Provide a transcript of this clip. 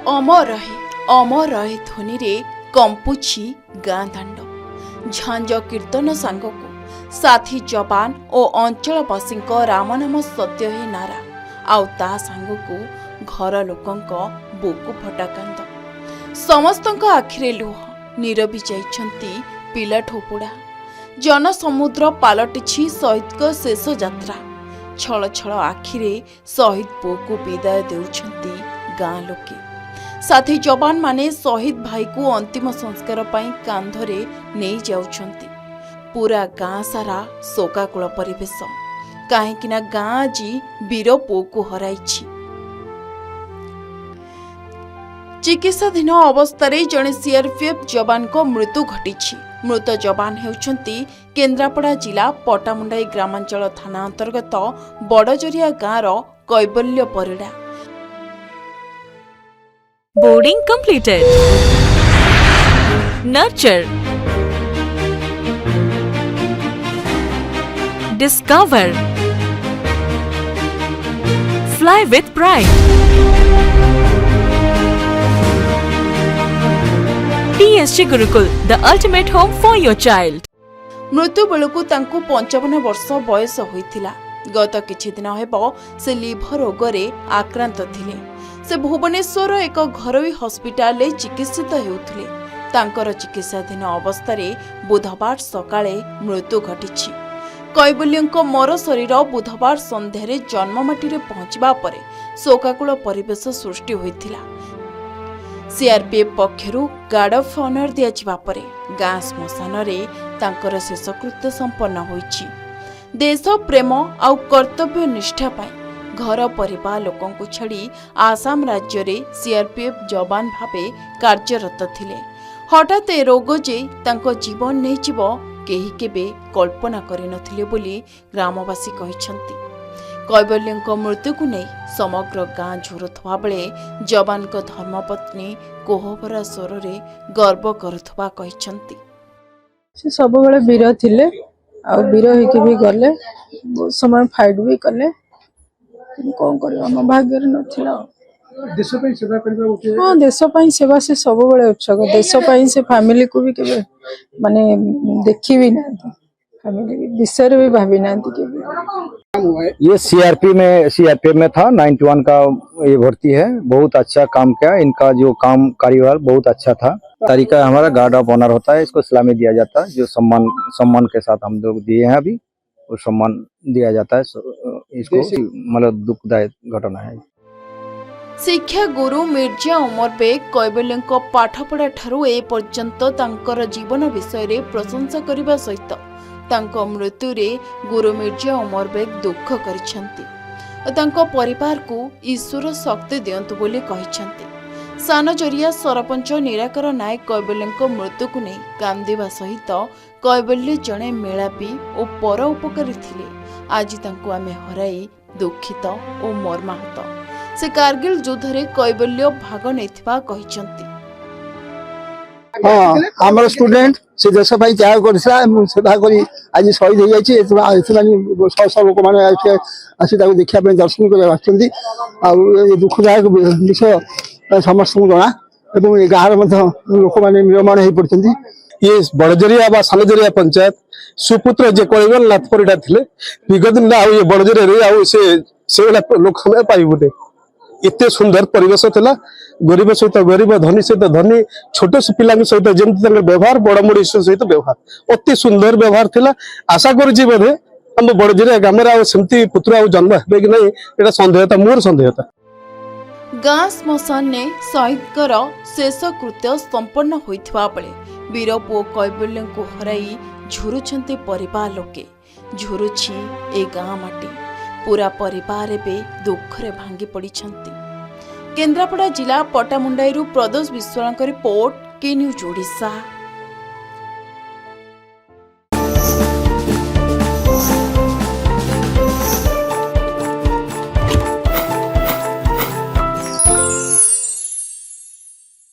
अमर रहे ध्वनि रे कंपुछि गाँ दांड झांझ कीर्तन सांगकु साथी जवान और अंचलवासी रामनाम सत्य ही नारा आउ ता सांगकु घर लोकंक बुकु फटा कांद समस्तंक आखिरे लुह नीरबी जाइछंती पिला ठोपुड़ा जनसमुद्र पालटिछि शहीद को शेष यात्रा छल छल आखिरे शहीद पुओ विदाय देउछंती गाँ लोके साथी जवान माने शहीद भाई को अंतिम संस्कार पाई कांधरे नहीं जाउछंती पूरा गाँ सारा शोकाकुल परिवेश काहेकिना गाँ आजी वीर पुओ को हराइछि। चिकित्साधीन अवस्था जड़े सीआरपीएफ जवान को मृत्यु घटी। मृत जवान हेउछंती केन्द्रापड़ा जिला पटामुंडाई ग्रामांचल थाना अंतर्गत बड़जरिया गाँव कैबल्य Parida. Boarding completed. Nurture. Discover. Fly with pride. TSG Gurukul, the ultimate home for your child. मृत्यु बेलू तांकु 55 वर्ष बयस होइथिला। गत किछि दिन हेबो से लिभर रोगरे आक्रांत थिले। से भुवनेश्वर एक घरोई हस्पिटाल चिकित्सित हेउथिले। तांकर चिकित्साधीन अवस्था बुधवार सकाळे मृत्यु घटिछि। कैबल्यंक मर शरीर बुधवार संध्यारे जन्ममाटी रे पहुंचबा परे शोकाकुल परिवेश सृष्टि होइथिला। सीआरपीएफ पक्षरु गार्ड ऑफ ऑनर दिया जिबा परे गाँ श्मशान रे तांकर शेषकृत्य संपन्न होइछि। देश प्रेम आउ कर्तव्य निष्ठा पाई घर परिवार लोकंकु छड़ी आसाम राज्य रे सीआरपीएफ जवान भावे कार्यरत थिले। हठात ए रोग जे तांको जीवन नहीं जीवो केही केबे कल्पना करि नथिले बोली ग्रामवासी कहिसंती। कैबल्यंक मृत्यु को नहीं समग्र गाँ झुरुथवा बेले जवान को धर्मपत्नी कोहभरा स्वर रे गर्व करुथवा कहिसंती। से सब बेले वीर थिले आ वीर होके भी गले बहुत समय फाइट भी कले कौन कर भाग्य नथिला। देश पई सेवा करबा उठे हां देश पई सेवा से सब बेले उत्सुक देश पई से फैमिली को भी केबे माने देखि भी ना फैमिली विषय भी भाभी ना ये सीआरपीएफ में था 91 का ये भर्ती है। बहुत अच्छा काम किया। इनका जो काम कार्यभार बहुत अच्छा था। तरीका हमारा गार्ड ऑफ ऑनर होता है, इसको सलामी दिया जाता है। जो सम्मान के साथ हम लोग दिए हैं अभी वो सम्मान दिया जाता है। इसको मतलब दुखदायक घटना है। शिक्षा गुरु मिर्जा उमर बेग कैबल्यंक पाठपढ़ा ठारू ए पर्यंत तांकर जीवन विषय रे प्रशंसा करबा सहित तांको मृत्यु रे गुरु मिर्जा उमर बेग दुख करिसंती। तांको परिवार को ईश्वर शक्ति दियंतु बोली कहिसंती। सानजरिया सरपंच निराकर नायक कैबल्यंक मृत्यु को नहीं कांदिबा सहित कैबल्य जड़े मेलापी और पर उपकारी थिले। आज तांको आमे हराई दुखित और मर्माहत। से कारगिल युद्ध रे कैबल्य भाग नेथिबा कहिसंती। हां हमर स्टूडेंट से देश पई त्याग करछला सेवा करी आज शहीद हो जायछि। एतला लोक माने आसी ताको देखिया पे दर्शन करे आछंती। आ दुखदायक विषय समस्त जना एवं ए गाँव लोक मैंने निर्माण हो पड़ती। ये बड़जरिया बा सानजरिया पंचायत सुपुत्र जे कलिगल नाथ परिडा थिले विगत दिन ये बड़जरिया रे से लोक समय पाइबुने एते सुंदर परिवेश थिला। गरीब सहित गरीब धनी सहित धनी छोट पिला सहित जमती व्यवहार बड़ मुड़ी सहित व्यवहार अति सुंदर व्यवहार थिला। आशा करुछि बोधे हम बड़जरिया ग्राम सेमती पुत्र आ जन्म हे कि नहीं एटा संदेहता मोर संदेहता। गाँ श्मशान ने शहीदकर शेषकृत्य संपन्न होइथिबा बेले वीर पुओ कैबल्य को हराई झुरुछंती परिवार लोके। झुरुछि ए गाँ माटी पूरा परिवार एबे दुखरे भांगी पड़िछंती। केन्द्रापड़ा जिला पटामुंडाईरू प्रदोष विश्वासଙ୍କ रिपोर्ट के न्यूज ओडिशा।